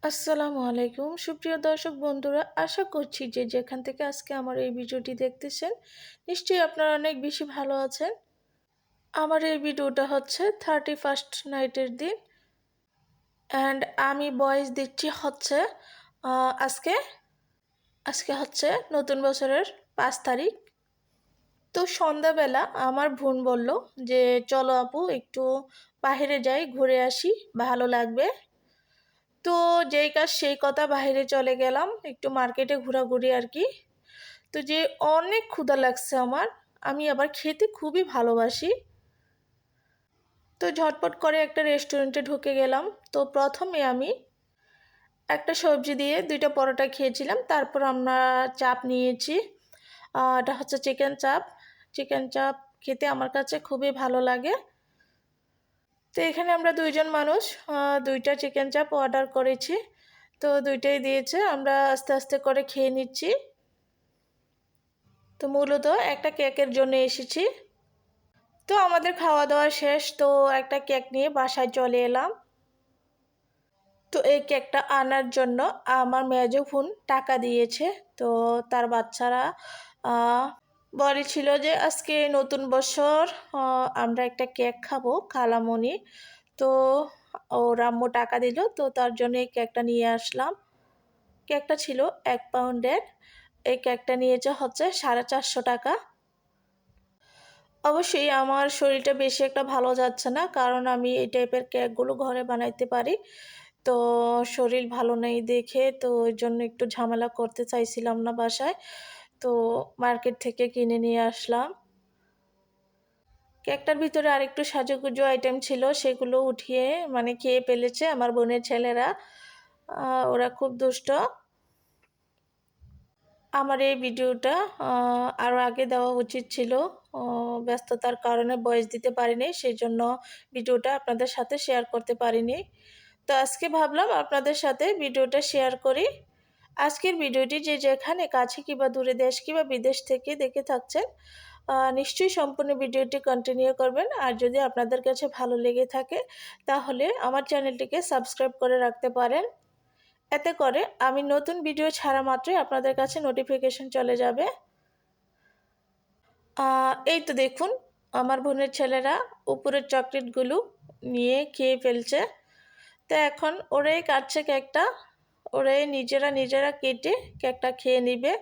আসসালামু আলাইকুম সুপ্রিয় দর্শক বন্ধুরা, আশা করছি যে যেখান থেকে আজকে আমার এই ভিডিওটি দেখতেছেন নিশ্চয়ই আপনারা অনেক বেশি ভালো আছেন। আমার এই ভিডিওটা হচ্ছে 31st নাইটের দিন অ্যান্ড আমি ভয়েস দিচ্ছি হচ্ছে আজকে আজকে হচ্ছে নতুন বছরের 5 তারিখ। তো সন্ধ্যাবেলা আমার বোন বলল যে চলো আপু একটু বাইরে যাই, ঘুরে আসি, ভালো লাগবে। তো যেই কাজ সেই কথা, বাইরে চলে গেলাম একটু মার্কেটে ঘোরাঘুরি আর কি। তো যে অনেক ক্ষুধা লাগছে আমার, আমি আবার খেতে খুবই ভালোবাসি। তো ঝটপট করে একটা রেস্টুরেন্টে ঢুকে গেলাম। তো প্রথমে আমি একটা সবজি দিয়ে 2টা পরোটা খেয়েছিলাম, তারপর আমরা চাপ নিয়েছি। এটা হচ্ছে চিকেন চাপ। চিকেন চাপ খেতে আমার কাছে খুবই ভালো লাগে। তো এখানে আমরা 2জন মানুষ, 2টা চিকেন চাপ অর্ডার করেছি। তো 2টাই দিয়েছে, আমরা আস্তে আস্তে করে খেয়ে নিচ্ছি। তো মূলত একটা কেকের জন্য এসেছি। তো আমাদের খাওয়া দাওয়া শেষ, তো একটা কেক নিয়ে বাসায় চলে এলাম। তো এই কেকটা আনার জন্য আমার মেজো বোন টাকা দিয়েছে। তো তার বাচ্চারা আহ, বলেছিল যে আজকে নতুন বছর, আমরা একটা কেক খাবো খালামণি। তো ওর আম্মু টাকা দিল, তো তার জন্য এই কেকটা নিয়ে আসলাম। কেকটা ছিল 1 পাউন্ডের। এই কেকটা নিয়েছে হচ্ছে 450 টাকা। অবশ্যই আমার শরীরটা বেশি একটা ভালো যাচ্ছে না, কারণ আমি এই টাইপের কেকগুলো ঘরে বানাইতে পারি। তো শরীর ভালো নেই দেখে, তো ওই জন্য একটু ঝামেলা করতে চাইছিলাম না বাসায়। তো মার্কেট থেকে কিনে নিয়ে আসলাম। কেকটার ভিতরে আরেকটু সাজুগুজু আইটেম ছিল, সেগুলো উঠিয়ে মানে খেয়ে ফেলেছে আমার বোনের ছেলেরা। ওরা খুব দুষ্ট। আমার এই ভিডিওটা আরও আগে দেওয়া উচিত ছিল, ব্যস্ততার কারণে ভয়েস দিতে পারিনি, সেই জন্য ভিডিওটা আপনাদের সাথে শেয়ার করতে পারিনি। তো আজকে ভাবলাম আপনাদের সাথে ভিডিওটা শেয়ার করি। আজকের ভিডিওটি যে যেখানে কাছে কিংবা দূরে, দেশ কিংবা বিদেশ থেকে দেখে থাকছেন, নিশ্চয়ই সম্পূর্ণ ভিডিওটি কন্টিনিউ করবেন। আর যদি আপনাদের কাছে ভালো লেগে থাকে তাহলে আমার চ্যানেলটিকে সাবস্ক্রাইব করে রাখতে পারেন। এতে করে আমি নতুন ভিডিও ছাড়া মাত্রই আপনাদের কাছে নোটিফিকেশন চলে যাবে। এই তো দেখুন, আমার বোনের ছেলেরা উপরের চকলেটগুলো নিয়ে খেয়ে ফেলছে। তো এখন ওরাই কাটছে কেকটা, ওরাই নিজেরা নিজেরা কেটে কেকটা খেয়ে নিবে।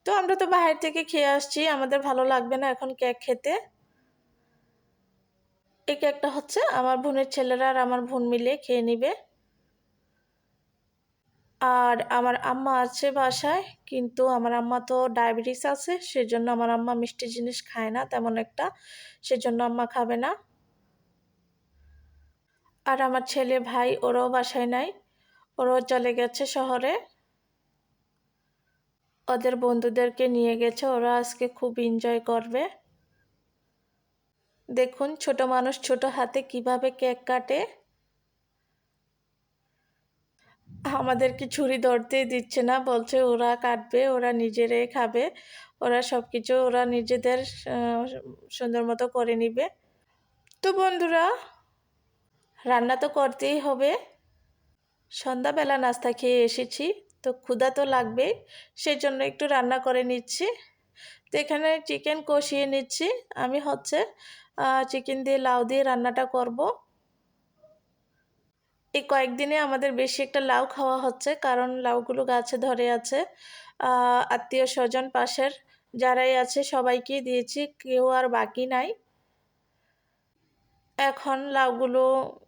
তো আমরা তো বাইরে থেকে খেয়ে আসছি, আমাদের ভালো লাগবে না এখন কেক খেতে। এই কেকটা হচ্ছে আমার বোনের ছেলেরা আর আমার বোন মিলে খেয়ে নিবে। আর আমার আম্মা আছে বাসায়, কিন্তু আমার আম্মা তো ডায়াবেটিস আছে, সেজন্য আমার আম্মা মিষ্টি জিনিস খায় না তেমন একটা, সেজন্য আম্মা খাবে না। আর আমার ছেলে ভাই ওরাও বাসায় নাই, ওরাও চলে গেছে শহরে, ওদের বন্ধুদেরকে নিয়ে গেছে, ওরা আজকে খুব এনজয় করবে। দেখুন ছোট মানুষ ছোট হাতে কিভাবে কেক কাটে। আমাদেরকে ছুরি ধরতেই দিচ্ছে না, বলছে ওরা কাটবে, ওরা নিজেরাই খাবে, ওরা সব কিছু ওরা নিজেদের আহ, সুন্দর মতো করে নিবে। তো বন্ধুরা, রান্না তো করতেই হবে। সন্ধ্যাবেলা নাস্তা খেয়ে এসেছি, তো ক্ষুধা তো লাগবেই, সেই জন্য একটু রান্না করে নিচ্ছি। তো এখানে চিকেন কষিয়ে নিচ্ছি। আমি হচ্ছে চিকেন দিয়ে লাউ দিয়ে রান্নাটা করব। এই কয়েকদিনে আমাদের বেশি একটা লাউ খাওয়া হচ্ছে, কারণ লাউগুলো গাছে ধরে আছে। আত্মীয় স্বজন পাশের যারাই আছে সবাইকে দিয়েছি, কেউ আর বাকি নাই। এখন লাউগুলো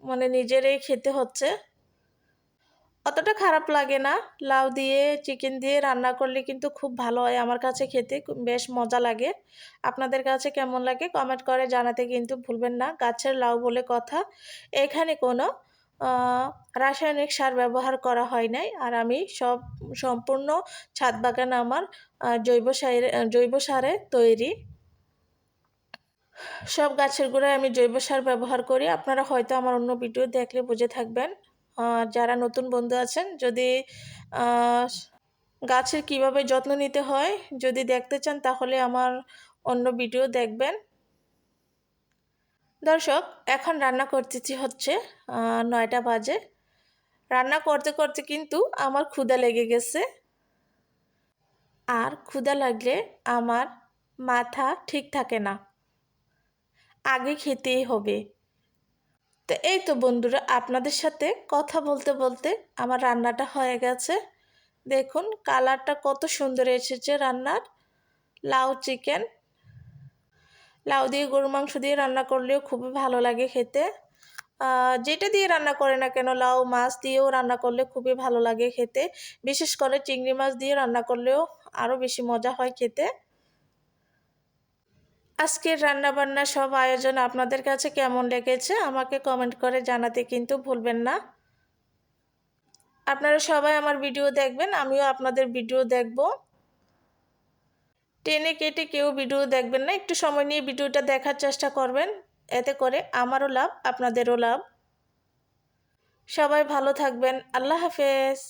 মানে নিজেরাই খেতে হচ্ছে। অতটা খারাপ লাগে না, লাউ দিয়ে চিকেন দিয়ে রান্না করলে কিন্তু খুব ভালো হয়, আমার কাছে খেতে বেশ মজা লাগে। আপনাদের কাছে কেমন লাগে কমেন্ট করে জানাতে কিন্তু ভুলবেন না। গাছের লাউ বলে কথা, এখানে কোনো আহ, রাসায়নিক সার ব্যবহার করা হয় নাই। আর আমি সম্পূর্ণ ছাদ বাগান আমার জৈব সারে তৈরি। সব গাছের গোড়ায় আমি জৈব সার ব্যবহার করি। আপনারা হয়তো আমার অন্য ভিডিও দেখলে বুঝে থাকবেন। যারা নতুন বন্ধু আছেন, যদি আহ, গাছের কিভাবে যত্ন নিতে হয় যদি দেখতে চান, তাহলে আমার অন্য ভিডিও দেখবেন। দর্শক, এখন রান্না করতেছি হচ্ছে 9টা বাজে। রান্না করতে করতে কিন্তু আমার ক্ষুধা লেগে গেছে, আর ক্ষুধা লাগলে আমার মাথা ঠিক থাকে না, আগে খেতেই হবে। তো এই তো বন্ধুরা, আপনাদের সাথে কথা বলতে বলতে আমার রান্নাটা হয়ে গেছে। দেখুন কালারটা কত সুন্দর এসেছে রান্নার। লাউ চিকেন, লাউ দিয়ে গরু মাংস দিয়ে রান্না করলেও খুবই ভালো লাগে খেতে। যেটা দিয়ে রান্না করে না কেন, লাউ মাছ দিয়েও রান্না করলে খুবই ভালো লাগে খেতে। বিশেষ করে চিংড়ি মাছ দিয়ে রান্না করলেও আরও বেশি মজা হয় খেতে। আজকের রান্নাবান্না সব আয়োজন আপনাদের কাছে কেমন লেগেছে আমাকে কমেন্ট করে জানাতে কিন্তু ভুলবেন না। আপনারা সবাই আমার ভিডিও দেখবেন, আমিও আপনাদের ভিডিও দেখব। টেনে কেটে কেউ ভিডিও দেখবেন না, একটু সময় নিয়ে ভিডিওটা দেখার চেষ্টা করবেন। এতে করে আমারও লাভ, আপনাদেরও লাভ। সবাই ভালো থাকবেন। আল্লাহ হাফেজ।